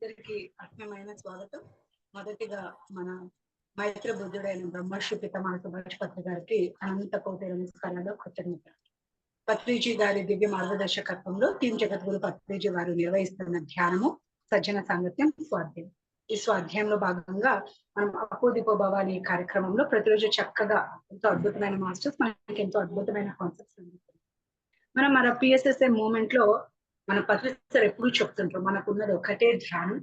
అందరికి ఆత్మీయమైన స్వాగతం. మొదటిగా మన మైత్రి బుద్ధుడైన బ్రహ్మర్షి పితామహ సుభాష్ పత్రి గారికి అనంత కోటి నమస్కారాలు కృతజ్ఞత. పత్రిజీ గారి దివ్య మార్గదర్శకత్వంలో టీం జగద్గురు పత్రిజీ వారు నిర్వహిస్తున్న ధ్యానము సజ్జన సాంగత్యం స్వాధ్యాయం. ఈ స్వాధ్యాయంలో భాగంగా మనం అపోదిపో భవాని కార్యక్రమంలో ప్రతిరోజు చక్కగా ఎంతో అద్భుతమైన మాస్టర్స్ మనకి ఎంతో అద్భుతమైన కాన్సెప్ట్స్ అందిస్తున్నారు. మనం మన పిఎస్ఎస్ఏ మూమెంట్ లో మన పత్రి సార్ ఎప్పుడు చెప్తుంటారు, మనకున్నది ఒకటే ధ్యానం,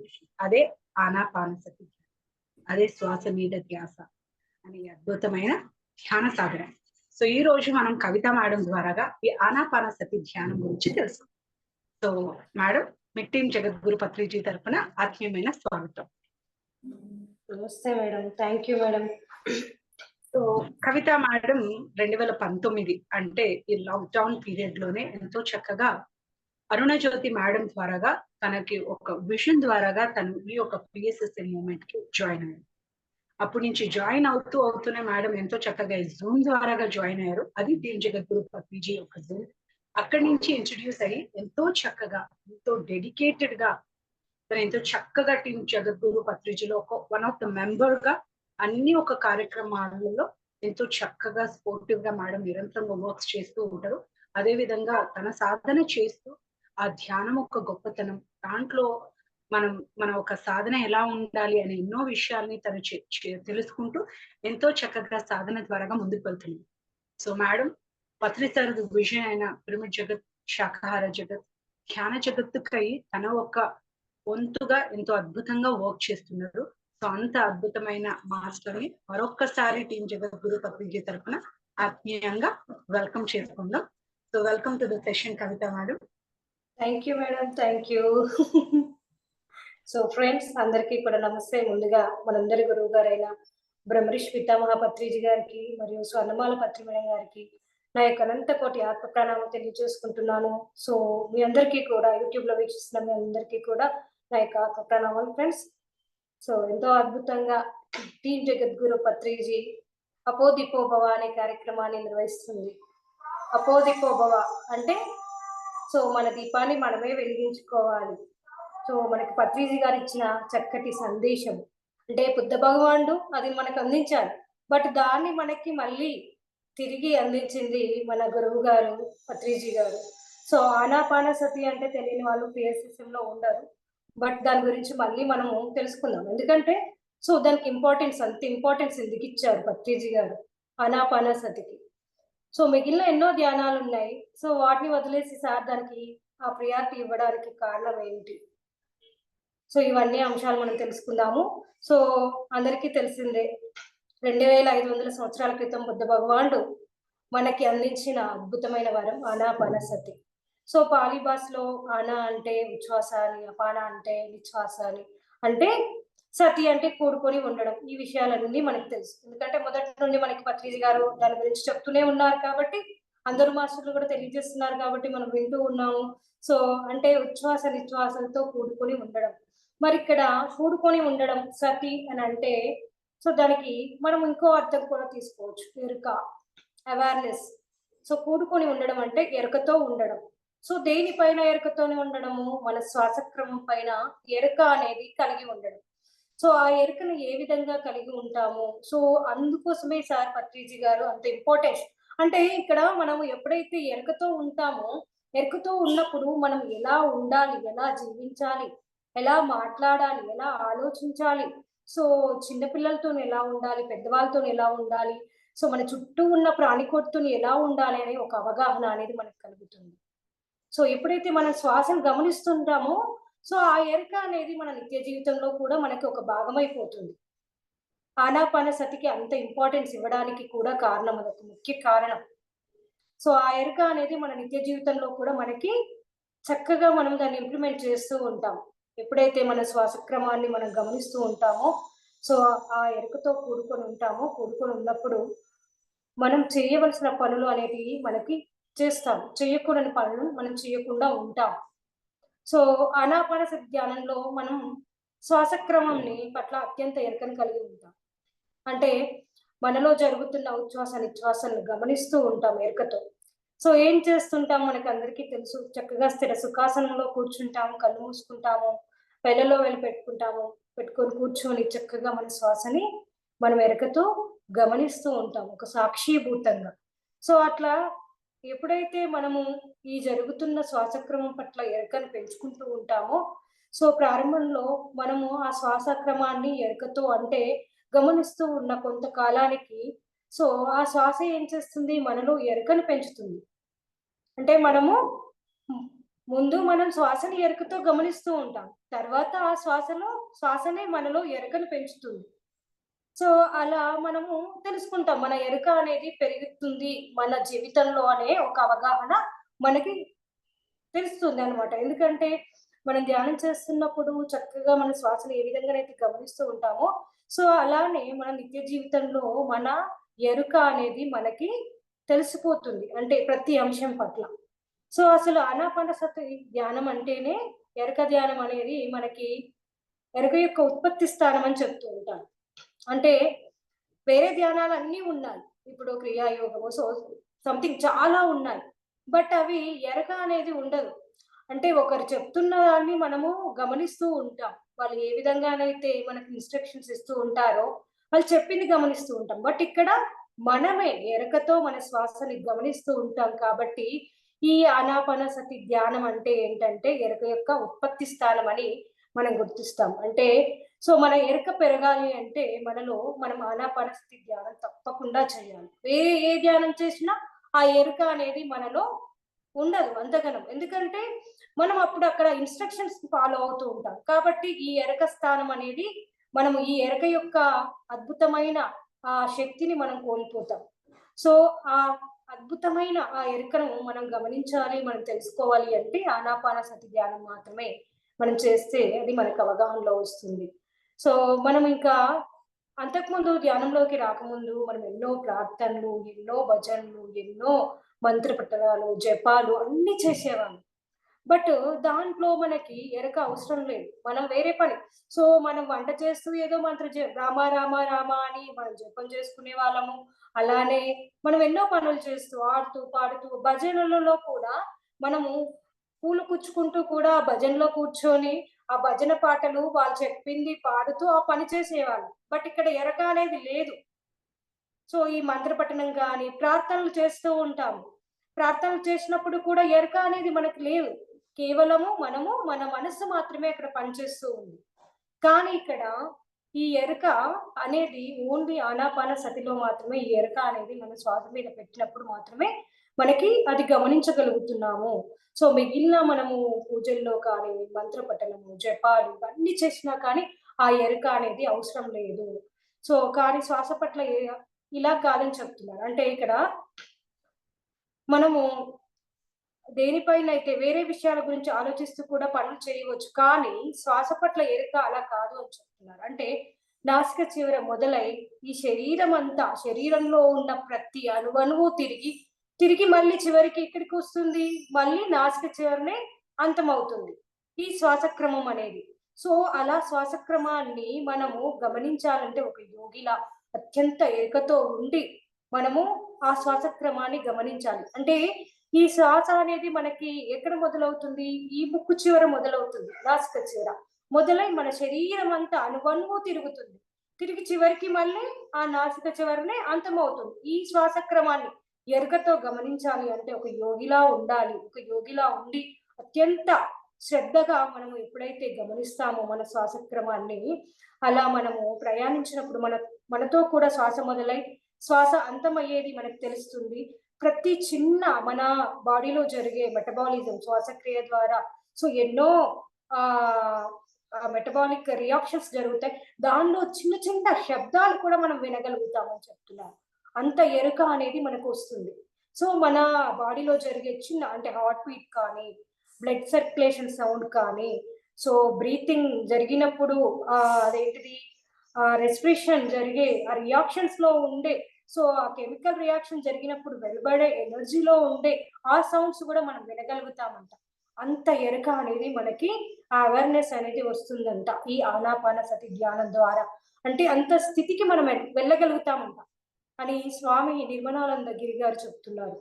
అదే ఆనాపానసతి, అదే శ్వాస మీద ధ్యాస అనే అద్భుతమైన ధ్యాన సాధన. సో ఈ రోజు మనం కవిత మేడం ద్వారాగా ఈ ఆనాపానసతి ధ్యానం గురించి తెలుసుకుందాం. సో మేడం, మీ టీం జగద్గురు పత్రిజీ తరఫున ఆత్మీయమైన స్వాగతం. నమస్తే madam, thank you madam. So Kavitha madam 2019 అంటే ఈ లాక్డౌన్ పీరియడ్ లోనే ఎంతో చక్కగా అరుణజ్యోతి మేడం ద్వారాగా తనకి ఒక విజన్ ద్వారాగా తను ఈ యొక్క పిఎస్ఎస్ఏ మూవ్మెంట్ కి జాయిన్ అయ్యారు. అప్పటి నుంచి జాయిన్ అవుతూనే మేడం ఎంతో చక్కగా జూమ్ ద్వారాగా జాయిన్ అయ్యారు. అది టీం జగద్గురు పత్రిజీ యొక్క జూమ్. అక్కడి నుంచి ఇంట్రడ్యూస్ అయ్యి ఎంతో చక్కగా, ఎంతో డెడికేటెడ్ గా తను ఎంతో చక్కగా టీం జగద్గురు పత్రిజీలో ఒక వన్ ఆఫ్ ద మెంబర్ గా అన్ని ఒక కార్యక్రమాలలో ఎంతో చక్కగా స్పోర్టివ్ గా మేడం నిరంతరంగా వర్క్స్ చేస్తూ ఉంటారు. అదే విధంగా తన సాధన చేస్తూ ఆ ధ్యానం ఒక గొప్పతనం, దాంట్లో మన ఒక సాధన ఎలా ఉండాలి అనే ఎన్నో విషయాల్ని తను తెలుసుకుంటూ ఎంతో చక్కగా సాధన ద్వారాగా ముందుకు వెళ్తుంది. సో మేడం, పత్రి సార్ విజన్ అయిన పిరమిడ్ జగత్, శాకాహార జగత్, ధ్యాన జగత్తుకై తన ఒక వంతుగా ఎంతో అద్భుతంగా వర్క్ చేస్తున్నారు. సో అంత అద్భుతమైన మాస్టర్ ని మరొక్కసారి టీం జగద్గురు పత్రిజీ తరఫున ఆత్మీయంగా వెల్కమ్ చేసుకుందాం. So welcome to the session Kavitha madam. Thank you madam, thank you. So friends, అందరికీ కూడా నమస్తే. ముందుగా మనందరి గురువు గారైన బ్రహ్మర్షి పితామహ పత్రిజీ గారికి మరియు స్వర్ణమాల పత్రి మేడం గారికి నా యొక్క అనంత కోటి ఆత్మ ప్రణామం తెలియజేసుకుంటున్నాను. సో మీ అందరికీ కూడా, యూట్యూబ్ లో వీక్షిస్తున్న మీ అందరికీ కూడా నా యొక్క ఆత్మ ప్రణామాలు ఫ్రెండ్స్. సో ఎంతో అద్భుతంగా టీం జగద్గురు పత్రిజీ అపోదిపో భవ అనే కార్యక్రమాన్ని నిర్వహిస్తుంది. అపోదిపో భవ అంటే సో మన దీపాన్ని మనమే వెలిగించుకోవాలి. సో మనకి పత్రిజీ గారు ఇచ్చిన చక్కటి సందేశం అంటే బుద్ధ భగవానుడు అది మనకు అందించారు, బట్ దాన్ని మనకి మళ్ళీ తిరిగి అందించింది మన గురువు గారు పత్రిజీ గారు. సో ఆనాపానసతి అంటే తెలియని వాళ్ళు పిఎస్ఎస్ఎం లో ఉండరు, బట్ దాని గురించి మళ్ళీ మనము తెలుసుకుందాం. ఎందుకంటే సో దానికి అంత ఇంపార్టెన్స్ ఎందుకు ఇచ్చారు పత్రిజీ గారు ఆనాపానసతికి. సో మిగిలిన ఎన్నో ధ్యానాలు ఉన్నాయి, సో వాటిని వదిలేసి సార్ దానికి ఆ ప్రియారిటీ ఇవ్వడానికి కారణం ఏంటి? సో ఇవన్నీ అంశాలు మనం తెలుసుకుందాము. సో అందరికీ తెలిసిందే, 2500 సంవత్సరాల క్రితం బుద్ధ భగవానుడు మనకి అందించిన అద్భుతమైన వరం ఆనాపానసతి. సో పాలి భాషలో ఆనా అంటే ఉచ్ఛ్వాస అని, అపాన అంటే నిశ్వాస అని, అంటే సతి అంటే కూడుకొని ఉండడం. ఈ విషయాలన్నీ మనకు తెలుసు, ఎందుకంటే మొదటి నుండి మనకి పత్రిజీ గారు దాని గురించి చెప్తూనే ఉన్నారు కాబట్టి, అందరూ మాస్టర్లు కూడా తెలియజేస్తున్నారు కాబట్టి మనం వింటూ ఉన్నాము. సో అంటే ఉచ్ఛ్వాస నిశ్వాసంతో కూడుకొని ఉండడం. మరి ఇక్కడ కూడుకొని ఉండడం సతి అని అంటే, సో దానికి మనం ఇంకో అర్థం కూడా తీసుకోవచ్చు, ఎరుక, అవేర్నెస్. సో కూడుకొని ఉండడం అంటే ఎరుకతో ఉండడం. సో దేనిపైన ఎరుకతోనే ఉండడము? మన శ్వాసక్రమం పైన ఎరుక అనేది కలిగి ఉండడం. సో ఆ ఎరుకను ఏ విధంగా కలిగి ఉంటాము? సో అందుకోసమే సార్ పత్రిజీ గారు అంత ఇంపార్టెన్స్. అంటే ఇక్కడ మనం ఎప్పుడైతే ఎరుకతో ఉంటామో, ఎరుకతో ఉన్నప్పుడు మనం ఎలా ఉండాలి, ఎలా జీవించాలి, ఎలా మాట్లాడాలి, ఎలా ఆలోచించాలి, సో చిన్నపిల్లలతో ఎలా ఉండాలి, పెద్దవాళ్ళతో ఎలా ఉండాలి, సో మన చుట్టూ ఉన్న ప్రాణికోటితో ఎలా ఉండాలి అనే ఒక అవగాహన అనేది మనకు కలుగుతుంది. సో ఎప్పుడైతే మనం శ్వాసను గమనిస్తుంటామో, సో ఆ ఎరుక అనేది మన నిత్య జీవితంలో కూడా మనకి ఒక భాగమైపోతుంది. ఆనాపానసతికి అంత ఇంపార్టెన్స్ ఇవ్వడానికి కూడా కారణం, అదొక ముఖ్య కారణం. సో ఆ ఎరుక అనేది మన నిత్య జీవితంలో కూడా మనకి చక్కగా మనం దాన్ని ఇంప్లిమెంట్ చేస్తూ ఉంటాం. ఎప్పుడైతే మన శ్వాసక్రమాన్ని మనం గమనిస్తూ ఉంటామో, సో ఆ ఎరుకతో కూడుకొని ఉన్నప్పుడు మనం చేయవలసిన పనులు అనేవి మనకి చేస్తాం, చేయకూడని పనులు మనం చేయకుండా ఉంటాం. సో ఆనాపానసతి ధ్యానంలో మనం శ్వాసక్రమంని పట్ల అత్యంత ఎరుకను కలిగి ఉంటాం. అంటే మనలో జరుగుతున్న ఉచ్ఛ్వాస నిశ్వాసాలను గమనిస్తూ ఉంటాం ఎరుకతో. సో ఏం చేస్తుంటాం మనకి అందరికీ తెలుసు, చక్కగా స్థిర సుఖాసనంలో కూర్చుంటాము, కళ్ళు మూసుకుంటాము, పెళ్ళలో వెళ్ళి పెట్టుకొని కూర్చొని చక్కగా మన శ్వాసని మనం ఎరకతో గమనిస్తూ ఉంటాం ఒక సాక్షిభూతంగా. సో అట్లా ఎప్పుడైతే మనము ఈ జరుగుతున్న శ్వాసక్రమం పట్ల ఎరకను పెంచుకుంటూ ఉంటామో, సో ప్రారంభంలో మనము ఆ శ్వాసక్రమాన్ని ఎరకతో అంటే గమనిస్తూ ఉన్న కొంతకాలానికి సో ఆ శ్వాస ఏం చేస్తుంది మనలో ఎరకను పెంచుతుంది. అంటే మనము ముందు మనం శ్వాసని ఎరుకతో గమనిస్తూ ఉంటాం. తర్వాత ఆ శ్వాసనే మనలో ఎరుకను పెంచుతుంది. సో అలా మనము తెలుసుకుంటాం. మన ఎరుక అనేది పెరుగుతుంది మన జీవితంలో అనే ఒక అవగాహన మనకి తెలుస్తుంది అన్నమాట. ఎందుకంటే మనం ధ్యానం చేస్తున్నప్పుడు చక్కగా మన శ్వాసను ఏ విధంగానైతే గమనిస్తూ ఉంటామో, సో అలానే మన నిత్య జీవితంలో మన ఎరుక అనేది మనకి తెలిసిపోతుంది. అంటే ప్రతి అంశం పట్ల. సో అసలు ఆనాపానసతి ధ్యానం అంటేనే ఎరక ధ్యానం అనేది మనకి ఎరక యొక్క ఉత్పత్తి స్థానం అని చెప్తూ ఉంటాను. అంటే వేరే ధ్యానాలు అన్నీ ఉన్నాయి. ఇప్పుడు క్రియాయోగము సంథింగ్ చాలా ఉన్నాయి. బట్ అవి ఎరక అనేది ఉండదు. అంటే ఒకరు చెప్తున్న దాన్ని మనము గమనిస్తూ ఉంటాం. వాళ్ళు ఏ విధంగానైతే మనకి ఇన్స్ట్రక్షన్స్ ఇస్తూ ఉంటారో వాళ్ళు చెప్పింది గమనిస్తూ ఉంటాం. బట్ ఇక్కడ మనమే ఎరకతో మన శ్వాసని గమనిస్తూ ఉంటాం కాబట్టి ఈ ఆనాపానసతి ధ్యానం అంటే ఏంటంటే ఎరక యొక్క ఉత్పత్తి స్థానం అని మనం గుర్తిస్తాం. అంటే సో మన ఎరక పెరగాలి అంటే మనం ఆనాపానసతి ధ్యానం తప్పకుండా చేయాలి. వేరే ఏ ధ్యానం చేసినా ఆ ఎరుక అనేది మనలో ఉండదు అంతగనం. ఎందుకంటే మనం అప్పుడు అక్కడ ఇన్స్ట్రక్షన్స్ ఫాలో అవుతూ ఉంటాం. కాబట్టి ఈ ఎరక స్థానం అనేది మనము ఈ ఎరక యొక్క అద్భుతమైన ఆ శక్తిని మనం కోల్పోతాం. సో ఆ అద్భుతమైన ఆ ఎరుకను మనం గమనించాలి, మనం తెలుసుకోవాలి అంటే ఆనాపానసతి ధ్యానం మాత్రమే మనం చేస్తే అది మనకు అవగాహనలో వస్తుంది. సో మనం ఇంకా అంతకుముందు ధ్యానంలోకి రాకముందు మనం ఎన్నో ప్రార్థనలు, ఎన్నో భజనలు, ఎన్నో మంత్రపఠనాలు, జపాలు అన్నీ చేసేవాళ్ళం. బట్ దాంట్లో మనకి ఎరక అవసరం లేదు. మనం వేరే పని. సో మనం వంట చేస్తూ ఏదో రామ రామ రామ అని మనం జపం చేసుకునే వాళ్ళము. అలానే మనం ఎన్నో పనులు చేస్తూ, ఆడుతూ, పాడుతూ భజనలలో కూడా మనము పూలు కుచ్చుకుంటూ కూడా భజనలో కూర్చొని ఆ భజన పాటలు వాళ్ళు చెప్పింది పాడుతూ ఆ పని చేసేవాళ్ళు. బట్ ఇక్కడ ఎరక అనేది లేదు. సో ఈ మంత్రపఠనం గాని ప్రార్థనలు చేస్తూ ఉంటాము. ప్రార్థనలు చేసినప్పుడు కూడా ఎరక అనేది మనకు లేదు. కేవలము మనము మన మనస్సు మాత్రమే అక్కడ పనిచేస్తూ ఉంది. కానీ ఇక్కడ ఈ ఎరక అనేది ఓన్లీ ఆనాపానసతిలో మాత్రమే ఈ ఎరక అనేది మన శ్వాస మీద పెట్టినప్పుడు మాత్రమే మనకి అది గమనించగలుగుతున్నాము. సో మిగిలిన మనము పూజల్లో కానీ మంత్రపఠనము, జపాలు అన్ని చేసినా కానీ ఆ ఎరక అనేది అవసరం లేదు. సో కానీ శ్వాస పట్ల ఇలా కాదని చెప్తున్నారు. అంటే ఇక్కడ మనము దేనిపైన అయితే వేరే విషయాల గురించి ఆలోచిస్తూ కూడా పనులు చేయవచ్చు. కానీ శ్వాస పట్ల ఎరుక అలా కాదు అని చెప్తున్నారు. అంటే నాసిక చివర మొదలై ఈ శరీరంలో ఉన్న ప్రతి అణువణువు తిరిగి మళ్ళీ చివరికి ఎక్కడికి వస్తుంది? మళ్ళీ నాసిక చివరనే అంతమవుతుంది ఈ శ్వాసక్రమం అనేది. సో అలా శ్వాసక్రమాన్ని మనము గమనించాలంటే ఒక యోగిలా అత్యంత ఎరుకతో ఉండి మనము ఆ శ్వాసక్రమాన్ని గమనించాలి. అంటే ఈ శ్వాస అనేది మనకి ఎక్కడ మొదలవుతుంది? ఈ ముక్కు చివర మొదలవుతుంది. నాసిక చివర మొదలై మన శరీరం అంతా అణువణువు తిరుగుతుంది. తిరిగి చివరికి మళ్ళీ ఆ నాసిక చివరనే అంతమవుతుంది. ఈ శ్వాసక్రమాన్ని ఎరుకతో గమనించాలి అంటే ఒక యోగిలా ఉండాలి. ఒక యోగిలా ఉండి అత్యంత శ్రద్ధగా మనము ఎప్పుడైతే గమనిస్తామో మన శ్వాసక్రమాన్ని, అలా మనము ప్రయాణించినప్పుడు మనతో కూడా శ్వాస మొదలై శ్వాస అంతమయ్యేది మనకు తెలుస్తుంది. ప్రతి చిన్న మన బాడీలో జరిగే మెటబాలిజం శ్వాసక్రియ ద్వారా సో ఎన్నో మెటబాలిక్ రియాక్షన్స్ జరుగుతాయి. దానిలో చిన్న చిన్న శబ్దాలు కూడా మనం వినగలుగుతామని చెప్తున్నారు. అంత ఎరుక అనేది మనకు వస్తుంది. సో మన బాడీలో జరిగే చిన్న అంటే హార్ట్ బీట్ కానీ, బ్లడ్ సర్క్యులేషన్ సౌండ్ కానీ, సో బ్రీతింగ్ జరిగినప్పుడు అదేంటిది రెస్పిరేషన్ జరిగే ఆ రియాక్షన్స్ లో ఉండే సో ఆ కెమికల్ రియాక్షన్ జరిగినప్పుడు వెలువడే ఎనర్జీలో ఉండే ఆ సౌండ్స్ కూడా మనం వినగలుగుతామంట. అంత ఎరుక అనేది మనకి ఆ అవేర్నెస్ అనేది వస్తుందంట ఈ ఆనాపానసతి ధ్యానం ద్వారా. అంటే అంత స్థితికి మనం వెళ్ళగలుగుతామంట అని స్వామి నిర్మలానంద గిరి గారు చెప్తున్నారు.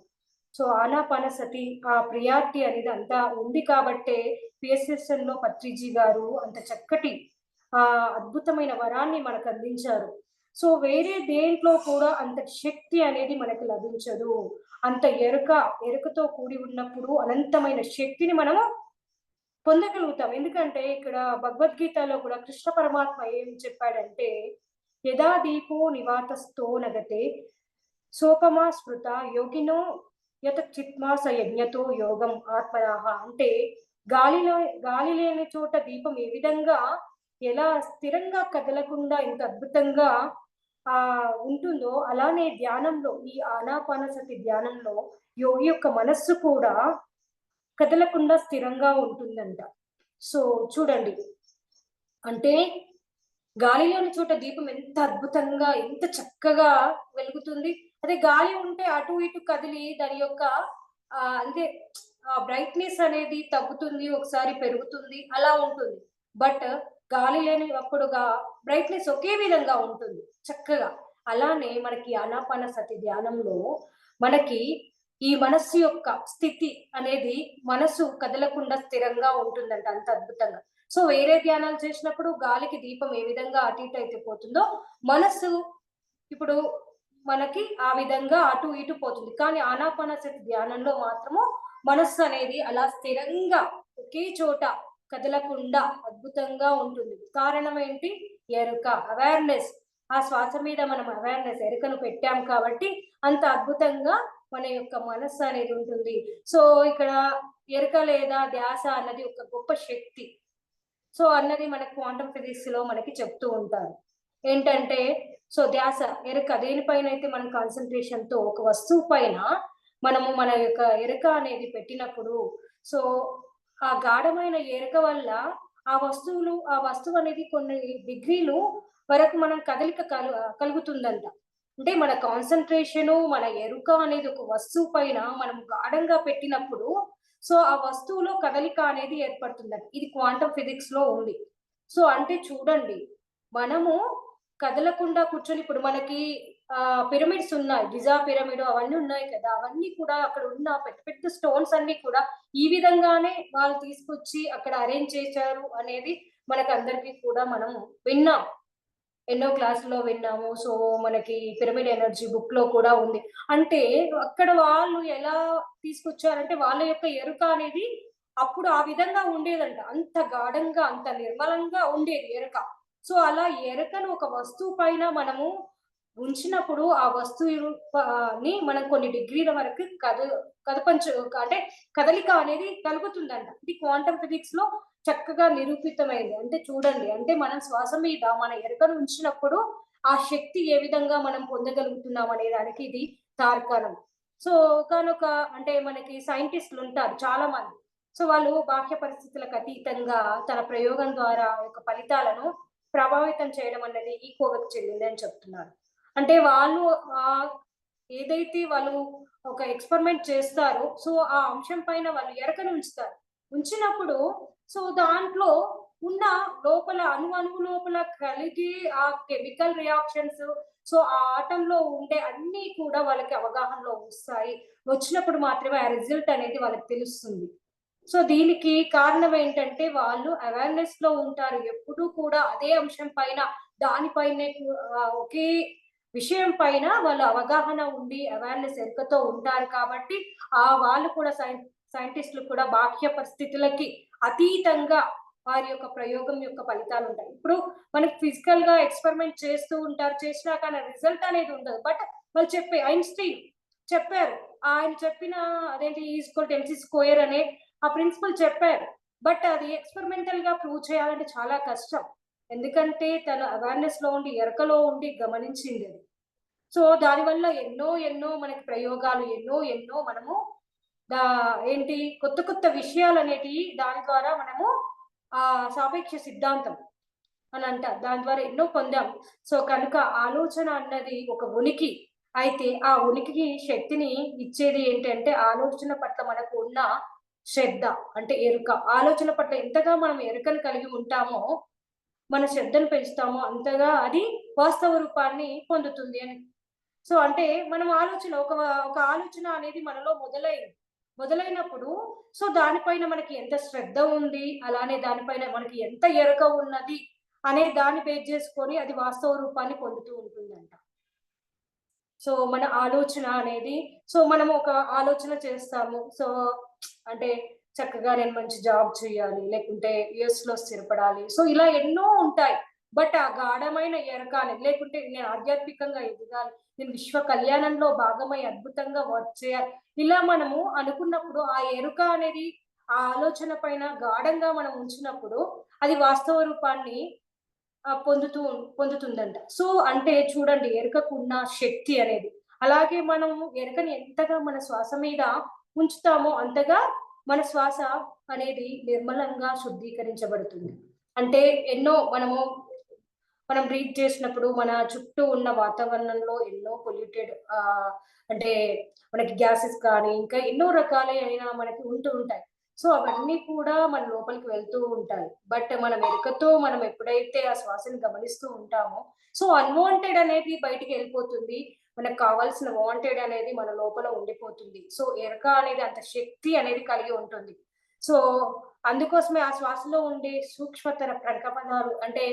సో ఆనాపానసతి ఆ ప్రియారిటీ అనేది అంతా ఉంది కాబట్టే పిఎస్ఎస్ఎన్ లో పత్రిజీ గారు అంత చక్కటి ఆ అద్భుతమైన వరాన్ని మనకు అందించారు. సో వేరే దేంట్లో కూడా అంత శక్తి అనేది మనకు లభించదు. అంత ఎరుకతో కూడి ఉన్నప్పుడు అనంతమైన శక్తిని మనము పొందగలుగుతాం. ఎందుకంటే ఇక్కడ భగవద్గీతలో కూడా కృష్ణ పరమాత్మ ఏం చెప్పాడంటే, యదా దీపో నివాతస్థో నగతే సోపమా స్మృత యోగినో యత చిత్మాస యజ్ఞతో యోగం ఆత్మనాహ. అంటే గాలి లేని చోట దీపం ఏ విధంగా ఎలా స్థిరంగా కదలకుండా ఇంత అద్భుతంగా ఉంటుందో, అలానే ధ్యానంలో ఈ ఆనాపానసతి ధ్యానంలో యోగి యొక్క మనస్సు కూడా కదలకుండా స్థిరంగా ఉంటుందంట. సో చూడండి, అంటే గాలిలోని చోట దీపం ఎంత అద్భుతంగా ఎంత చక్కగా వెలుగుతుంది. అదే గాలి ఉంటే అటు ఇటు కదిలి దాని యొక్క అంటే బ్రైట్నెస్ అనేది తగ్గుతుంది, ఒకసారి పెరుగుతుంది, అలా ఉంటుంది. బట్ గాలి లేని అప్పుడుగా బ్రైట్నెస్ ఒకే విధంగా ఉంటుంది చక్కగా. అలానే మనకి ఆనాపానసతి ధ్యానంలో మనకి ఈ మనస్సు యొక్క స్థితి అనేది మనసు కదలకుండా స్థిరంగా ఉంటుందంట, అంత అద్భుతంగా. సో వేరే ధ్యానాలు చేసినప్పుడు గాలికి దీపం ఏ విధంగా అటు ఇటు అయితే పోతుందో, మనస్సు ఇప్పుడు మనకి ఆ విధంగా అటు ఇటు పోతుంది. కానీ ఆనాపానసతి ధ్యానంలో మాత్రము మనస్సు అనేది అలా స్థిరంగా ఒకే చోట కదలకుండా అద్భుతంగా ఉంటుంది. కారణం ఏంటి? ఎరుక, అవేర్నెస్. ఆ శ్వాస మీద మనం అవేర్నెస్, ఎరుకను పెట్టాం కాబట్టి అంత అద్భుతంగా మన యొక్క మనస్సు అనేది ఉంటుంది. సో ఇక్కడ ఎరుక లేదా ధ్యాస అన్నది ఒక గొప్ప శక్తి. సో అన్నది మనకి క్వాంటమ్ ఫిజిక్స్ లో మనకి చెప్తూ ఉంటారు. ఏంటంటే సో ధ్యాస, ఎరుక దేనిపైన అయితే మనం కాన్సన్ట్రేషన్ తో ఒక వస్తువు పైన మనము మన యొక్క ఎరుక అనేది పెట్టినప్పుడు, సో ఆ గాఢమైన ఎరుక వల్ల ఆ వస్తువు అనేది కొన్ని డిగ్రీలు వరకు మనం కదలిక కలుగుతుందంట. అంటే మన కాన్సన్ట్రేషను, మన ఎరుక అనేది ఒక వస్తువు పైన మనం గాఢంగా పెట్టినప్పుడు సో ఆ వస్తువులో కదలిక అనేది ఏర్పడుతుందంట. ఇది క్వాంటమ్ ఫిజిక్స్ లో ఉంది. సో అంటే చూడండి, మనము కదలకుండా కూర్చొని ఇప్పుడు మనకి పిరమిడ్స్ ఉన్నాయి, గిజా పిరమిడ్ అవన్నీ ఉన్నాయి కదా, అవన్నీ కూడా అక్కడ ఉన్న పెద్ద పెద్ద స్టోన్స్ అన్ని కూడా ఈ విధంగానే వాళ్ళు తీసుకొచ్చి అక్కడ అరేంజ్ చేశారు అనేది మనకు అందరికీ కూడా మనం విన్నాం, ఎన్నో క్లాసులో విన్నాము. సో మనకి పిరమిడ్ ఎనర్జీ బుక్ లో కూడా ఉంది. అంటే అక్కడ వాళ్ళు ఎలా తీసుకొచ్చారంటే వాళ్ళ యొక్క ఎరుక అనేది అప్పుడు ఆ విధంగా ఉండేదంట, అంత గాఢంగా అంత నిర్మలంగా ఉండేది ఎరుక. సో అలా ఎరుకను ఒక వస్తువు పైన మనము ఉంచినప్పుడు ఆ వస్తువుని మనం కొన్ని డిగ్రీల వరకు అంటే కదలిక అనేది కలుగుతుందంట. ఇది క్వాంటమ్ ఫిజిక్స్ లో చక్కగా నిరూపితమైంది. అంటే చూడండి, అంటే మనం శ్వాస మీద మన ఎరుకను ఉంచినప్పుడు ఆ శక్తి ఏ విధంగా మనం పొందగలుగుతున్నాం అనే దానికి ఇది తార్కాణం. సో ఒకనొక అంటే మనకి సైంటిస్టులు ఉంటారు చాలా మంది. సో వాళ్ళు బాహ్య పరిస్థితులకు అతీతంగా తన ప్రయోగం ద్వారా యొక్క ఫలితాలను ప్రభావితం చేయడం అనేది ఈకోవకు చెందింది అని చెప్తున్నారు. అంటే వాళ్ళు ఏదైతే వాళ్ళు ఒక ఎక్స్పెరిమెంట్ చేస్తారో సో ఆ అంశం పైన వాళ్ళు ఎరకను ఉంచినప్పుడు సో దాంట్లో ఉన్న లోపల అణువు లోపల కలిగి ఆ కెమికల్ రియాక్షన్స్, సో ఆ ఆటంలో ఉండే అన్ని కూడా వాళ్ళకి అవగాహనలో వస్తాయి. వచ్చినప్పుడు మాత్రమే ఆ రిజల్ట్ అనేది వాళ్ళకి తెలుస్తుంది. సో దీనికి కారణం ఏంటంటే వాళ్ళు అవేర్నెస్ లో ఉంటారు, ఎప్పుడూ కూడా అదే అంశం పైన దానిపైనే ఒకే విషయం పైన వాళ్ళు అవగాహన ఉండి అవేర్నెస్ ఎరుకతో ఉంటారు. కాబట్టి వాళ్ళు కూడా సైంటిస్టులు కూడా బాహ్య పరిస్థితులకి అతీతంగా వారి యొక్క ప్రయోగం యొక్క ఫలితాలు ఉంటాయి. ఇప్పుడు మనకి ఫిజికల్ గా ఎక్స్పెరిమెంట్ చేస్తూ ఉంటారు, చేసినా కానీ రిజల్ట్ అనేది ఉండదు. బట్ వాళ్ళు ఐన్స్టీన్ చెప్పారు, ఆయన చెప్పిన అదేంటి E=mc² అనే ఆ ప్రిన్సిపల్ చెప్పారు. బట్ అది ఎక్స్పెరిమెంటల్ గా ప్రూవ్ చేయాలంటే చాలా కష్టం. ఎందుకంటే తన అవేర్నెస్ లో ఉండి ఎరకలో ఉండి గమనించింది అది. సో దానివల్ల ఎన్నో మనకి ప్రయోగాలు ఎన్నో మనము కొత్త విషయాలు అనేటివి దాని ద్వారా మనము సాపేక్ష సిద్ధాంతం అని అంటారు, దాని ద్వారా ఎన్నో పొందాం. సో కనుక ఆలోచన అన్నది ఒక ఉనికి. అయితే ఆ ఉనికికి శక్తిని ఇచ్చేది ఏంటంటే ఆలోచన పట్ల మనకు ఉన్న శ్రద్ధ, అంటే ఎరుక. ఆలోచన పట్ల ఎంతగా మనం ఎరుకను కలిగి ఉంటామో, మన శ్రద్ధను పెంచుతామో అంతగా అది వాస్తవ రూపాన్ని పొందుతుంది అని. సో అంటే మనం ఆలోచన ఒక ఆలోచన అనేది మనలో మొదలైనప్పుడు సో దానిపైన మనకి ఎంత శ్రద్ధ ఉంది, అలానే దానిపైన మనకి ఎంత ఎరుక ఉన్నది అనే దాన్ని బేస్ చేసుకొని అది వాస్తవ రూపాన్ని పొందుతూ ఉంటుందంట. సో మన ఆలోచన అనేది సో మనం ఒక ఆలోచన చేస్తాము. సో అంటే చక్కగా నేను మంచి జాబ్ చేయాలి, లేకుంటే యుఎస్ లో స్థిరపడాలి. సో ఇలా ఎన్నో ఉంటాయి. బట్ ఆ గాఢమైన ఎరక అనేది లేకుంటే నేను ఆధ్యాత్మికంగా ఎదగాలి, నేను విశ్వ కళ్యాణంలో భాగమై అద్భుతంగా వర్క్ చేయాలి. ఇలా మనము అనుకున్నప్పుడు ఆ ఎరుక అనేది ఆ ఆలోచన పైన గాఢంగా మనం ఉంచినప్పుడు అది వాస్తవ రూపాన్ని పొందుతుందంట. సో అంటే చూడండి ఎరుకకున్న శక్తి అనేది. అలాగే మనము ఎరుకని ఎంతగా మన శ్వాస మీద ఉంచుతామో అంతగా మన శ్వాస అనేది నిర్మలంగా శుద్ధీకరించబడుతుంది. అంటే ఎన్నో మనం బ్రీత్ చేసినప్పుడు మన చుట్టూ ఉన్న వాతావరణంలో ఎన్నో పొల్యూటెడ్ అంటే మనకి గ్యాసెస్ కానీ ఇంకా ఎన్నో రకాలైన మనకి ఉంటూ ఉంటాయి. సో అవన్నీ కూడా మన లోపలికి వెళ్తూ ఉంటాయి. బట్ మనం ఎరుకతో మనం ఎప్పుడైతే ఆ శ్వాసని గమనిస్తూ ఉంటామో సో అన్వాంటెడ్ అనేది బయటికి వెళ్ళిపోతుంది. మనకు కావాల్సిన వాంటెడ్ అనేది మన లోపల ఉండిపోతుంది. సో ఎరుక అనేది అంత శక్తి అనేది కలిగి ఉంటుంది. సో అందుకోసమే ఆ శ్వాసలో ఉండే సూక్ష్మతర ప్రకంపనాలు అంటే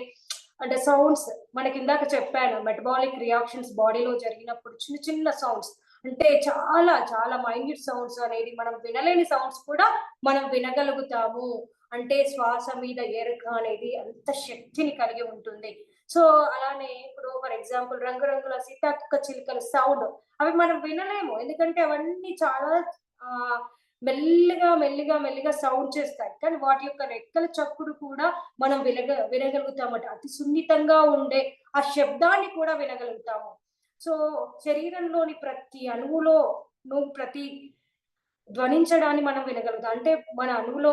సౌండ్స్ మనకి ఇందాక చెప్పాను. మెటబాలిక్ రియాక్షన్స్ బాడీలో జరిగినప్పుడు చిన్న చిన్న సౌండ్స్ అంటే చాలా చాలా మైన్యూట్ సౌండ్స్ అనేది మనం వినలేని సౌండ్స్ కూడా మనం వినగలుగుతాము. అంటే శ్వాస మీద ఎరుక అనేది అంత శక్తిని కలిగి ఉంటుంది. సో అలానే ఇప్పుడు ఫర్ ఎగ్జాంపుల్ రంగురంగుల సీతాకోక చిలుకల సౌండ్ అవి మనం వినలేము. ఎందుకంటే అవన్నీ చాలా మెల్లిగా సౌండ్ చేస్తాయి. కానీ వాటి యొక్క రెక్కల చప్పుడు కూడా మనం వినగలుగుతామట. అతి సున్నితంగా ఉండే ఆ శబ్దాన్ని కూడా వినగలుగుతాము. సో శరీరంలోని ప్రతి అణువులో ప్రతి ధ్వనించడాన్ని మనం వినగలుగుతాం. అంటే మన అణువులో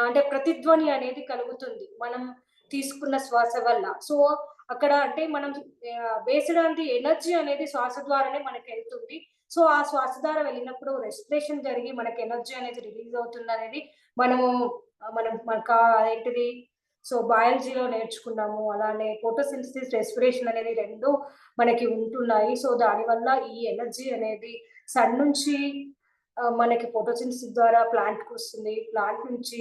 అంటే ప్రతిధ్వని అనేది కలుగుతుంది మనం తీసుకున్న శ్వాస వల్ల. సో అక్కడ అంటే మనం బేస్డ్ ఆన్ ది ఎనర్జీ అనేది శ్వాస ద్వారానే మనకి వెళ్తుంది. సో ఆ శ్వాస ద్వారా వెళ్ళినప్పుడు రెస్పిరేషన్ జరిగి మనకి ఎనర్జీ అనేది రిలీజ్ అవుతుంది అనేది మనము మనకు ఏంటిది సో బయాలజీలో నేర్చుకున్నాము. అలానే ఫోటోసింథసిస్ రెస్పిరేషన్ అనేది రెండు మనకి ఉంటున్నాయి. సో దానివల్ల ఈ ఎనర్జీ అనేది సన్ నుంచి మనకి ఫోటోసింథసిస్ ద్వారా ప్లాంట్‌కి వస్తుంది. ప్లాంట్ నుంచి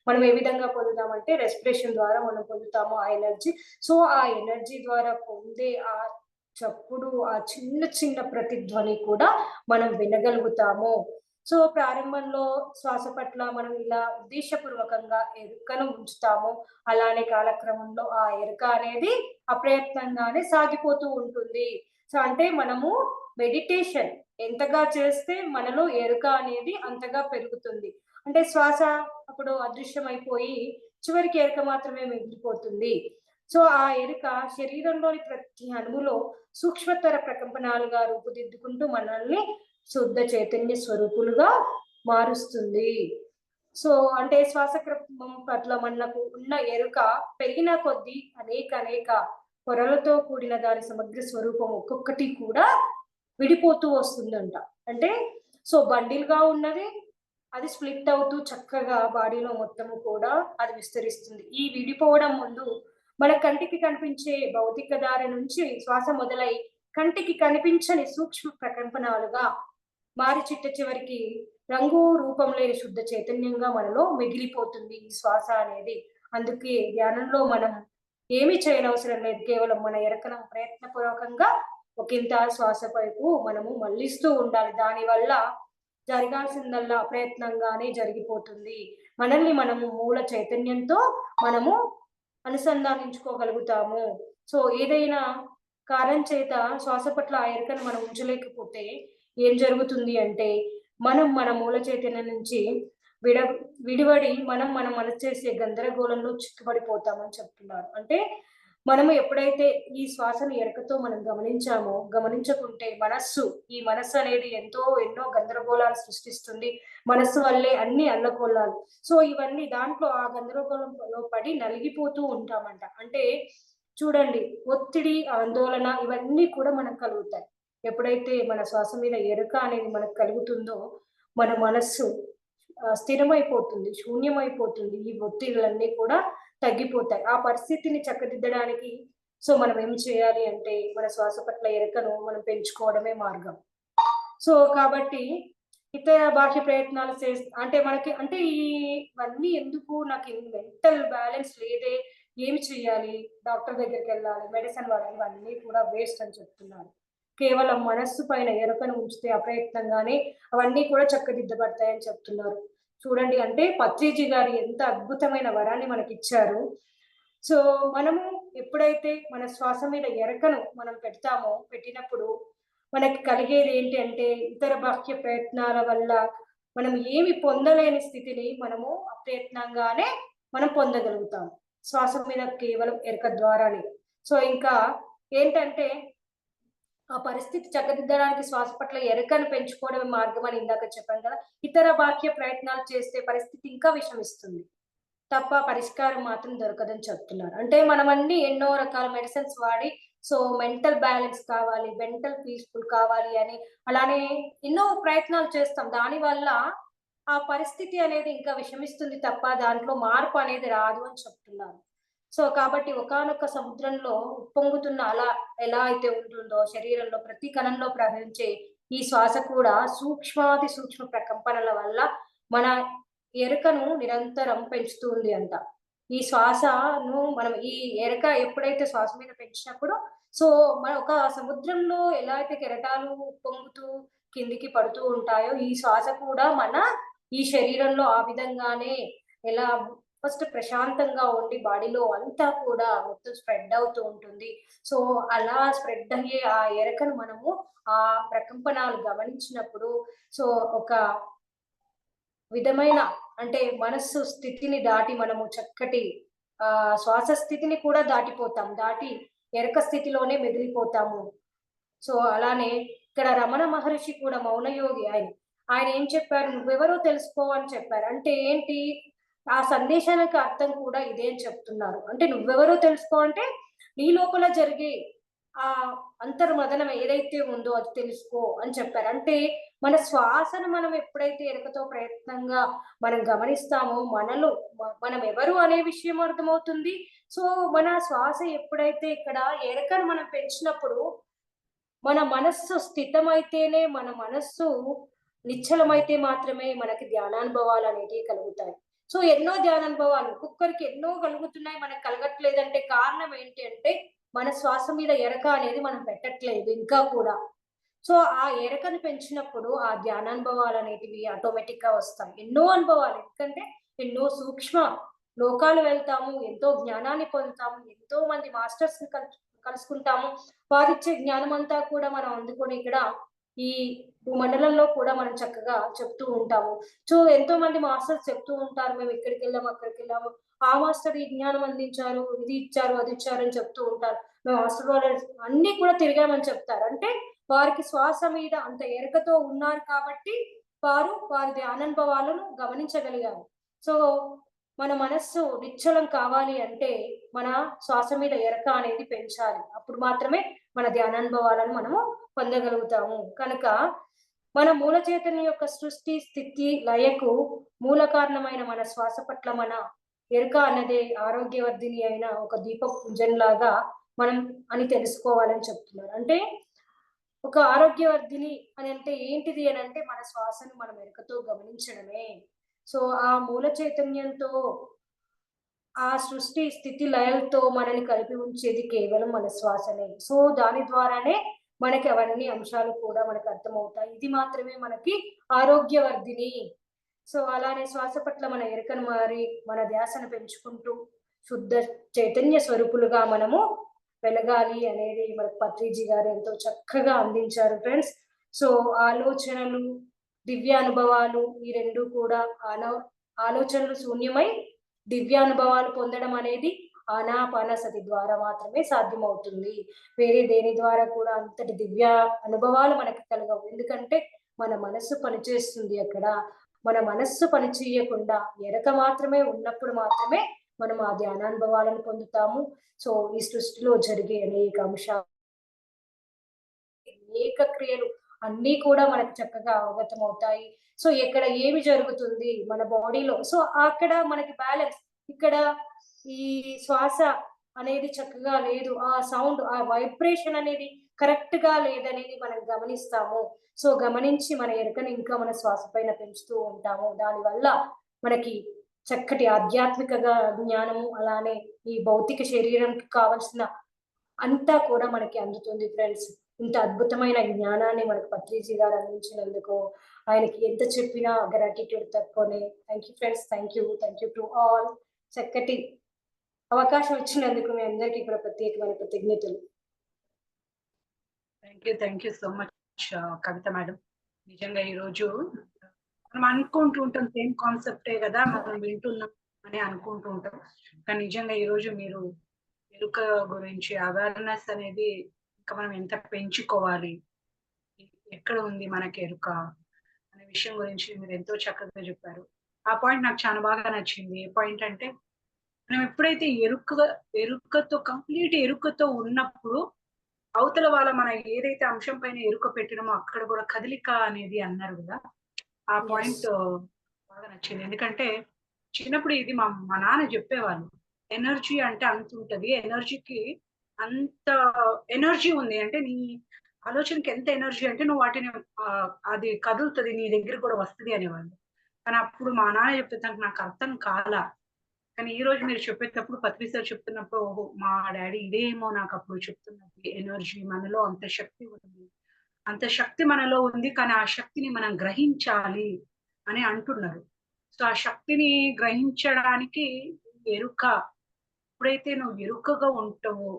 మనం ఏ విధంగా పొందుతామంటే రెస్పిరేషన్ ద్వారా మనం పొందుతాము ఆ ఎనర్జీ. సో ఆ ఎనర్జీ ద్వారా పొందే ఆ చప్పుడు, ఆ చిన్న చిన్న ప్రతిధ్వని కూడా మనం వినగలుగుతాము. సో ప్రారంభంలో శ్వాస పట్ల మనం ఇలా ఉద్దేశపూర్వకంగా ఎరుకను ఉంచుతాము. అలానే కాలక్రమంలో ఆ ఎరుక అనేది అప్రయత్నంగానే సాగిపోతూ ఉంటుంది. సో అంటే మనము మెడిటేషన్ ఎంతగా చేస్తే మనలో ఎరుక అనేది అంతగా పెరుగుతుంది. అంటే శ్వాస అప్పుడు అదృశ్యమైపోయి చివరికి ఎరుక మాత్రమే మిగిలిపోతుంది. సో ఆ ఎరుక శరీరంలోని ప్రతి అణువులో సూక్ష్మతర ప్రకంపనాలుగా రూపుదిద్దుకుంటూ మనల్ని శుద్ధ చైతన్య స్వరూపులుగా మారుస్తుంది. సో అంటే శ్వాసక్రమం పట్ల మనకు ఉన్న ఎరుక పెరిగిన కొద్దీ అనేక పొరలతో కూడిన దాని సమగ్ర స్వరూపం ఒక్కొక్కటి కూడా విడిపోతూ వస్తుందంట. అంటే సో బండిల్‌గా ఉన్నది అది స్ప్లిట్ అవుతూ చక్కగా బాడీలో మొత్తము కూడా అది విస్తరిస్తుంది. ఈ విడిపోవడం ముందు మన కంటికి కనిపించే భౌతిక దారి నుంచి శ్వాస మొదలై కంటికి కనిపించని సూక్ష్మ ప్రకంపనాలుగా మారి చివరికి రంగు రూపం లేని శుద్ధ చైతన్యంగా మనలో మిగిలిపోతుంది ఈ శ్వాస అనేది. అందుకే ధ్యానంలో మనం ఏమీ చేయనవసరం లేదు. కేవలం మన ఎరకను ప్రయత్నపూర్వకంగా ఒకంత శ్వాస వైపు మనము మళ్ళిస్తూ ఉండాలి. దానివల్ల జరగాల్సిందల్లా అప్రయత్నంగానే జరిగిపోతుంది. మనల్ని మనము మూల చైతన్యంతో మనము అనుసంధానించుకోగలుగుతాము. సో ఏదైనా కారణం చేత శ్వాస పట్ల ఆ ఎరుకను మనం ఉంచలేకపోతే ఏం జరుగుతుంది అంటే మన మూల చైతన్యం నుంచి విడివడి మన మనసు చేసే గందరగోళంలో చిక్కుబడిపోతామని చెప్తున్నారు. అంటే మనము ఎప్పుడైతే ఈ శ్వాసను ఎరకతో మనం గమనించకుంటే ఈ మనస్సు అనేది ఎన్నో గందరగోళాలు సృష్టిస్తుంది. మనస్సు వల్లే అన్ని అల్లకొల్లాలు. సో ఇవన్నీ దాంట్లో ఆ గందరగోళంలో పడి నలిగిపోతూ ఉంటామంట. అంటే చూడండి ఒత్తిడి, ఆందోళన ఇవన్నీ కూడా మనకు కలుగుతాయి. ఎప్పుడైతే మన శ్వాస మీద ఎరుక అనేది మనకు కలుగుతుందో మన మనస్సు స్థిరమైపోతుంది, శూన్యమైపోతుంది. ఈ ఒత్తిడులన్నీ కూడా తగ్గిపోతాయి. ఆ పరిస్థితిని చక్కదిద్దడానికి సో మనం ఏం చేయాలి అంటే మన శ్వాస పట్ల ఎరుకను మనం పెంచుకోవడమే మార్గం. సో కాబట్టి ఇతర బాహ్య ప్రయత్నాలు అంటే మనకి అంటే ఇవన్నీ ఎందుకు, నాకు మెంటల్ బ్యాలెన్స్ లేదే, ఏమి చేయాలి, డాక్టర్ దగ్గరికి వెళ్ళాలి, మెడిసిన్ వాడాలి, ఇవన్నీ కూడా వేస్ట్ అని చెప్తున్నారు. కేవలం మనస్సు పైన ఎరుకను ఉంచితే అప్రయత్నంగానే అవన్నీ కూడా చక్కదిద్దబడతాయని చెప్తున్నారు. చూడండి, అంటే పత్రిజీ గారు ఎంత అద్భుతమైన వరాన్ని మనకిచ్చారు. సో మనము ఎప్పుడైతే మన శ్వాస మీద ఎరకను మనం పెట్టినప్పుడు మనకి కలిగేది ఏంటి అంటే, ఇతర బాహ్య ప్రయత్నాల వల్ల మనం ఏమి పొందలేని స్థితిని మనము అప్రయత్నంగానే మనం పొందగలుగుతాం శ్వాస మీద కేవలం ఎరక ద్వారానే. సో ఇంకా ఏంటంటే, ఆ పరిస్థితి చక్కదిద్దడానికి శ్వాస పట్ల ఎరకను పెంచుకోవడమే మార్గం అని ఇందాక చెప్పాను కదా. ఇతర బాహ్య ప్రయత్నాలు చేస్తే పరిస్థితి ఇంకా విషమిస్తుంది తప్ప పరిష్కారం మాత్రం దొరకదని చెప్తున్నారు. అంటే మనమన్నీ ఎన్నో రకాల మెడిసిన్స్ వాడి సో మెంటల్ బ్యాలెన్స్ కావాలి, మెంటల్ పీస్‌ఫుల్ కావాలి అని అలానే ఎన్నో ప్రయత్నాలు చేస్తాం. దానివల్ల ఆ పరిస్థితి అనేది ఇంకా విషమిస్తుంది తప్ప దాంట్లో మార్పు అనేది రాదు అని చెప్తున్నారు. సో కాబట్టి ఒకానొక సముద్రంలో ఉప్పొంగుతున్న అల ఎలా అయితే ఉంటుందో శరీరంలో ప్రతి కణంలో ప్రవహించే ఈ శ్వాస కూడా సూక్ష్మాతి సూక్ష్మ ప్రకంపనల వల్ల మన ఎరుకను నిరంతరం పెంచుతూ ఉంది అంట. ఈ శ్వాసను మనం ఈ ఎరక ఎప్పుడైతే శ్వాస మీద పెంచినప్పుడు సో మన ఒక సముద్రంలో ఎలా అయితే కెరటాలు పొంగుతూ కిందికి పడుతూ ఉంటాయో ఈ శ్వాస కూడా మన ఈ శరీరంలో ఆ విధంగానే ఎలా ఫస్ట్ ప్రశాంతంగా ఉండి బాడీలో అంతా కూడా మొత్తం స్ప్రెడ్ అవుతూ ఉంటుంది. సో అలా స్ప్రెడ్ అయ్యే ఆ ఎరకను మనము ఆ ప్రకంపనాలు గమనించినప్పుడు సో ఒక విధమైన అంటే మనస్సు స్థితిని దాటి మనము చక్కటి శ్వాస స్థితిని కూడా దాటిపోతాం. దాటి ఎరక స్థితిలోనే మెదిలిపోతాము. సో అలానే ఇక్కడ రమణ మహర్షి కూడా మౌనయోగి ఆయన. ఆయన ఏం చెప్పారు? "నువ్వెవరో తెలుసుకో" అని చెప్పారు. అంటే ఏంటి? ఆ సందేశానికి అర్థం కూడా ఇదే అని చెప్తున్నారు. అంటే నువ్వెవరో తెలుసుకో అంటే నీ లోపల జరిగే ఆ అంతర్మథనం ఏదైతే ఉందో అది తెలుసుకో అని చెప్పారు. అంటే మన శ్వాసను మనం ఎప్పుడైతే ఎరుకతో ప్రయత్నంగా మనం గమనిస్తామో మనలో మనం ఎవరు అనే విషయం అర్థమవుతుంది. సో మన శ్వాస ఎప్పుడైతే ఇక్కడ ఎరకను మనం పెంచినప్పుడు మన మనస్సు స్థితమైతేనే, మన మనస్సు నిశ్చలమైతే మాత్రమే మనకి ధ్యానానుభవాలనేటివి కలుగుతాయి. సో ఎన్నో ధ్యానానుభవాలు ఒక్కొక్కరికి ఎన్నో కలుగుతున్నాయి. మనకు కలగట్లేదంటే కారణం ఏంటి అంటే, మన శ్వాస మీద ఎరక అనేది మనం పెట్టట్లేదు ఇంకా కూడా. సో ఆ ఎరకను పెంచినప్పుడు ఆ ధ్యానానుభవాలనేటివి ఆటోమేటిక్‌గా వస్తాయి. ఎన్నో అనుభవాలు. ఎందుకంటే ఎన్నో సూక్ష్మ లోకాలు వెళ్తాము. ఎంతో జ్ఞానాన్ని పొందుతాము. ఎంతో మంది మాస్టర్స్‌ని కలుసుకుంటాము. వారిచ్చే జ్ఞానమంతా కూడా మనం అందుకొని ఇక్కడ ఈ భూమండలంలో కూడా మనం చక్కగా చెప్తూ ఉంటాము. సో ఎంతో మంది మాస్టర్స్ చెప్తూ ఉంటారు. మేము ఇక్కడికెళ్ళాము, అక్కడికెళ్ళాము. ఆ మాస్టర్ ఈ జ్ఞానం అందించారు, ఇది ఇచ్చారు, అది ఇచ్చారు అని చెప్తూ ఉంటారు. మేము హాస్టల్ వాళ్ళు అన్నీ కూడా తిరిగామని చెప్తారు. అంటే వారికి శ్వాస మీద అంత ఎరుకతో ఉన్నారు కాబట్టి వారి ధ్యానానుభవాలను గమనించగలిగారు. సో మన మనస్సు నిశ్చలం కావాలి అంటే మన శ్వాస మీద ఎరక అనేది పెంచాలి. అప్పుడు మాత్రమే మన ధ్యానానుభవాలను మనము పొందగలుగుతాము. కనుక మన మూల చైతన్యం యొక్క సృష్టి, స్థితి, లయకు మూల కారణమైన మన శ్వాస పట్ల మన ఎరుక అన్నదే ఆరోగ్యవర్ధిని అయిన ఒక దీపపుంజంలాగా మనం అని తెలుసుకోవాలని చెప్తున్నారు. అంటే ఒక ఆరోగ్యవర్ధిని అని అంటే ఏంటిది అని అంటే మన శ్వాసను మనం ఎరుకతో గమనించడమే. సో ఆ మూల చైతన్యంతో ఆ సృష్టి స్థితి లయలతో మనల్ని కలిపి ఉంచేది కేవలం మన శ్వాసనే. సో దాని ద్వారానే మనకి అవన్నీ అంశాలు కూడా మనకు అర్థమవుతాయి. ఇది మాత్రమే మనకి ఆరోగ్యవర్ధిని. సో అలానే శ్వాస పట్ల మన ఎరుకను మారి మన ధ్యాసను పెంచుకుంటూ శుద్ధ చైతన్య స్వరూపులుగా మనము వెలగాలి అనేది మనకు పత్రిజీ గారు ఎంతో చక్కగా అందించారు ఫ్రెండ్స్. సో ఆలోచనలు, దివ్య అనుభవాలు ఈ రెండు కూడా ఆలోచనలు శూన్యమై దివ్యానుభవాలు పొందడం అనేది ఆనాపానసతి ద్వారా మాత్రమే సాధ్యమవుతుంది. వేరే దేని ద్వారా కూడా అంతటి దివ్య అనుభవాలు మనకి కలగవు. ఎందుకంటే మన మనస్సు పనిచేస్తుంది అక్కడ. మన మనస్సు పని చేయకుండా ఎరక మాత్రమే ఉన్నప్పుడు మాత్రమే మనం ఆ ధ్యానానుభవాలను పొందుతాము. సో ఈ సృష్టిలో జరిగే అనేక అంశాలు, అనేక క్రియలు అన్నీ కూడా మనకు చక్కగా అవగతం అవుతాయి. సో ఎక్కడ ఏమి జరుగుతుంది మన బాడీలో, సో అక్కడ మనకి బ్యాలెన్స్, ఇక్కడ ఈ శ్వాస అనేది చక్కగా లేదు. ఆ సౌండ్, ఆ వైబ్రేషన్ అనేది కరెక్ట్‌గా లేదనేది మనం గమనిస్తాము. సో, గమనించి మన ఎరుకని ఇంకా మన శ్వాస పైన పెంచుతూ ఉంటాము. దానివల్ల మనకి చక్కటి ఆధ్యాత్మికగా జ్ఞానము, అలానే ఈ భౌతిక శరీరంకి కావాల్సిన అంతా కూడా మనకి అందుతుంది ఫ్రెండ్స్. ఇంత అద్భుతమైన జ్ఞానాన్ని మనకు పత్రిజీ గారు అందించినందుకు ఆయనకి ఎంత చెప్పినా గ్రాటిట్యూడ్ తక్కువనే. Thank you friends. Thank you. Thank you to all. చక్కటి అవకాశం ఇచ్చినందుకు మీ అందరికీ కూడా ప్రత్యేకమైన కృతజ్ఞతలు. Thank you so much Kavitha madam. నిజంగా ఈరోజు మనం అనుకుంటూ ఉంటాం సేమ్ కాన్సెప్టే కదా మనం వింటున్నాం అని అనుకుంటూ ఉంటాం. కానీ నిజంగా ఈరోజు మీరు ఎరుక గురించి అవేర్నెస్ అనేది ఇంకా మనం ఎంత పెంచుకోవాలి, ఎక్కడ ఉంది మనకి ఎరుక అనే విషయం గురించి మీరు ఎంతో చక్కగా చెప్పారు. ఆ పాయింట్ నాకు చాలా బాగా నచ్చింది. ఏ పాయింట్ అంటే మనం ఎప్పుడైతే ఎరుకతో కంప్లీట్ ఎరుకతో ఉన్నప్పుడు అవతల వాళ్ళ మన ఏదైతే అంశం పైన ఎరుక పెట్టినామో అక్కడ కూడా కదలిక అనేది అన్నారు కదా. ఆ Yes. పాయింట్ బాగా నచ్చింది. ఎందుకంటే చిన్నప్పుడు ఇది మా నాన్న చెప్పేవాళ్ళు. ఎనర్జీ అంటే అంత ఉంటది. ఎనర్జీకి అంత ఎనర్జీ ఉంది. అంటే నీ ఆలోచనకి ఎంత ఎనర్జీ అంటే నువ్వు వాటిని అది కదులుతది. నీ దగ్గరికి కూడా వస్తది అనేవాళ్ళు. కానీ అప్పుడు మా నాన్న చెప్తే నాకు అర్థం కాలా. కానీ ఈ రోజు మీరు చెప్పేటప్పుడు పత్రి సార్ చెప్తున్నప్పుడు ఓహో! మా డ్యాడీ ఇదేమో నాకప్పుడు చెప్తున్నది. ఎనర్జీ మనలో అంత శక్తి ఉంది. అంత శక్తి మనలో ఉంది. కానీ ఆ శక్తిని మనం గ్రహించాలి అని అంటున్నారు. సో, ఆ శక్తిని గ్రహించడానికి ఎరుక ఎప్పుడైతే నువ్వు ఎరుకగా ఉంటావో,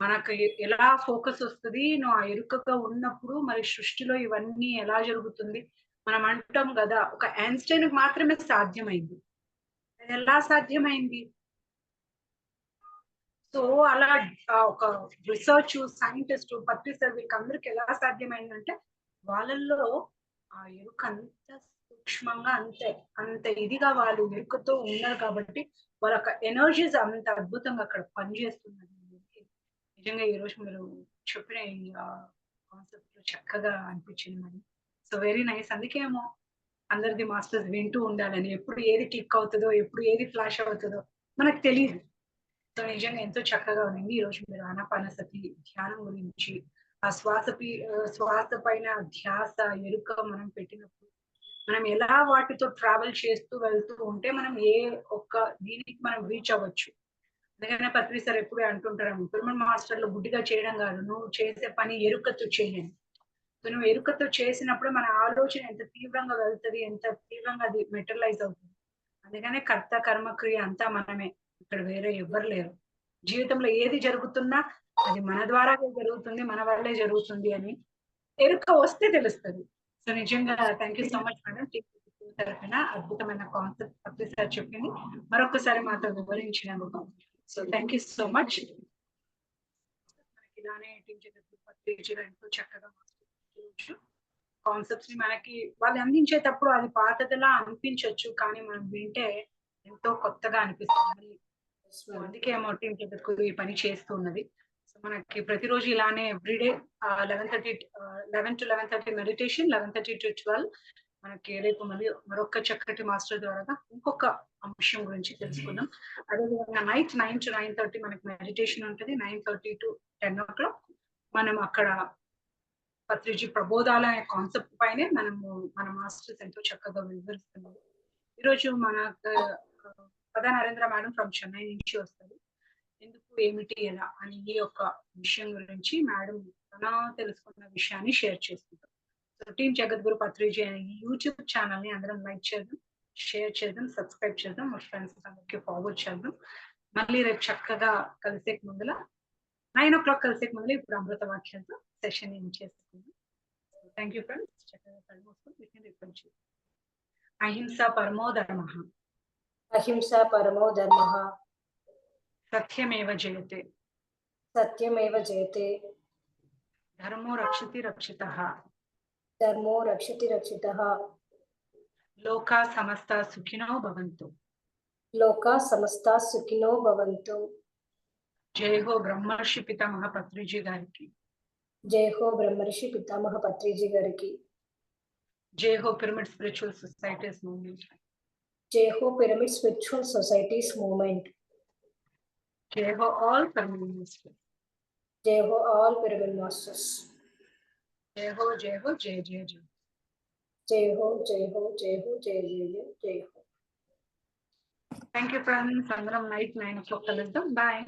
మనకు ఎలా ఫోకస్ వస్తది. నువ్వు ఆ ఎరుకగా ఉన్నప్పుడు మరి సృష్టిలో ఇవన్నీ ఎలా జరుగుతుంది. మనం అంటాం గదా! ఒక ఐన్‌స్టైన్‌కి మాత్రమే సాధ్యమైంది. అది ఎలా సాధ్యమైంది? సో, అలా ఒక రిసర్చ్ సైంటిస్ట్ పత్రి సార్ వీళ్ళకందరికి ఎలా సాధ్యమైందంటే, వాళ్ళల్లో ఆ ఎరుక అంత సూక్ష్మంగా అంత ఇదిగా వాళ్ళు ఎరుకతో ఉన్నారు కాబట్టి, వాళ్ళ యొక్క ఎనర్జీస్ అంత అద్భుతంగా అక్కడ పనిచేస్తున్నది. నిజంగా ఈరోజు మీరు చెప్పిన ఈ కాన్సెప్ట్ చక్కగా అనిపించింది మరి. So, very nice. అందుకేమో అందరిది మాస్టర్స్ వింటూ ఉండాలని. ఎప్పుడు ఏది క్లిక్ అవుతదో, ఎప్పుడు ఏది ఫ్లాష్ అవుతదో మనకు తెలీదు. సో నిజంగా ఎంతో చక్కగా ఉంది. ఈరోజు మీరు ఆనాపానసతి ధ్యానం గురించి, ఆ శ్వాస పైన ధ్యాస, ఎరుక మనం పెట్టినప్పుడు, మనం ఎలా వాటితో ట్రావెల్ చేస్తూ వెళ్తూ ఉంటే మనం ఏ ఒక్క దీనికి మనం రీచ్ అవ్వచ్చు. అందుకనే పత్రి సార్ ఎప్పుడూ అంటుంటారు, పిరమిడ్ మాస్టర్లు గుడ్డిగా చేయడం కాదు, నువ్వు చేసే పని ఎరుకతో చేయండి. సో నువ్వు ఎరుకతో చేసినప్పుడు మన ఆలోచన ఎంత తీవ్రంగా వెళ్తది, ఎంత తీవ్రంగా అది మెటీరియలైజ్ అవుతుంది. అందుకనే కర్త, కర్మ, క్రియ అంతా మనమే. ఇక్కడ వేరే ఎవ్వరు లేరు. జీవితంలో ఏది జరుగుతున్నా అది మన ద్వారానే జరుగుతుంది. మన వల్లే జరుగుతుంది అని ఎరుక వస్తే తెలుస్తది. సో నిజంగా thank you so much madam. తరపున అద్భుతమైన కాన్సెప్ట్ పత్రి సార్ చెప్పింది. మరొకసారి మాతో వివరించినందుకు. So thank you so much. మనకి ఇలానే టీచర్ ఎంతో చక్కగా కాన్సెప్ట్స్ ని మనకి వాళ్ళు అందించేటప్పుడు అది పాతదిలా అనిపించొచ్చు. కానీ మనం వింటే ఎంతో కొత్తగా అనిపిస్తుంది. సో అందుకే ఏమో టీమ్ జగద్గురు ఈ పని చేస్తూ ఉన్నది. సో మనకి ప్రతిరోజు ఇలానే ఎవ్రీడే 11 to 11:30 మెడిటేషన్, 11:30 to 12 మనకి రేపు మరొక చక్కటి మాస్టర్ ద్వారా ఇంకొక అంశం గురించి తెలుసుకుందాం. అదేవిధంగా నైట్ 9 to 9:30 మనకి మెడిటేషన్ ఉంటది. 9:30 to 10 o'clock మనం అక్కడ పత్రిజీ ప్రబోధాల అనే కాన్సెప్ట్ పైనే మన మాస్టర్స్ ఎంతో చక్కగా వివరిస్తున్నారు. ఈరోజు మన కథా నరేంద్ర మేడం ఫ్రమ్ చెన్నై నుంచి వస్తారు. ఎందుకు, ఏమిటి, ఎలా అని ఈ యొక్క విషయం గురించి మేడం తన తెలుసుకున్న విషయాన్ని షేర్ చేసుకుంటాం. సో టీమ్ జగద్గురు పత్రిజీ అనే ఈ యూట్యూబ్ ఛానల్ ని అందరం లైక్ చేద్దాం, షేర్ చేద్దాం, సబ్స్క్రైబ్ చేద్దాం, మా ఫ్రెండ్స్ అందరికి ఫార్వర్డ్ చేద్దాం. మళ్ళీ రేపు చక్కగా కలిసే ముందుల 9 o'clock కలిసే ముందుల ఇప్పుడు అమృత వాక్యాలతో సెషన్ ఏం చేసుకుందాం. Thank you friends. చక్కగా కలుగుతుంది. అహింస పరమో ధర్మః. అహింస పరమో ధర్మః. సత్యమేవ జయతే. సత్యమేవ జయతే. ధర్మో రక్షతి రక్షితః. ధర్మో రక్షతి రక్షితః. లోకా సమస్తా సుఖినో భవంతు. లోకా సమస్తా సుఖినో భవంతు. జై హో బ్రహ్మర్షి పితామహ పత్రిజీ గారికి. జై హో బ్రహ్మర్షి పితామహ పత్రిజీ గారికి. జై హో పిరమిడ్ స్పిరిచువల్ సొసైటీస్ మూవ్మెంట్. జై హో పిరమిడ్ స్పిరిచువల్ సొసైటీస్ మూవ్మెంట్. జై హో ఆల్ పర్మనెంట్ మాస్టర్. జై హో ఆల్ పిరమిడ్ మాస్టర్స్. జై హో జై హో జై జై జై. జై హో జై హో జై హో జై జై జై జై హో. Thank you friends. అందరం నైట్ 9 o'clock కలుద్దాం. బాయ్.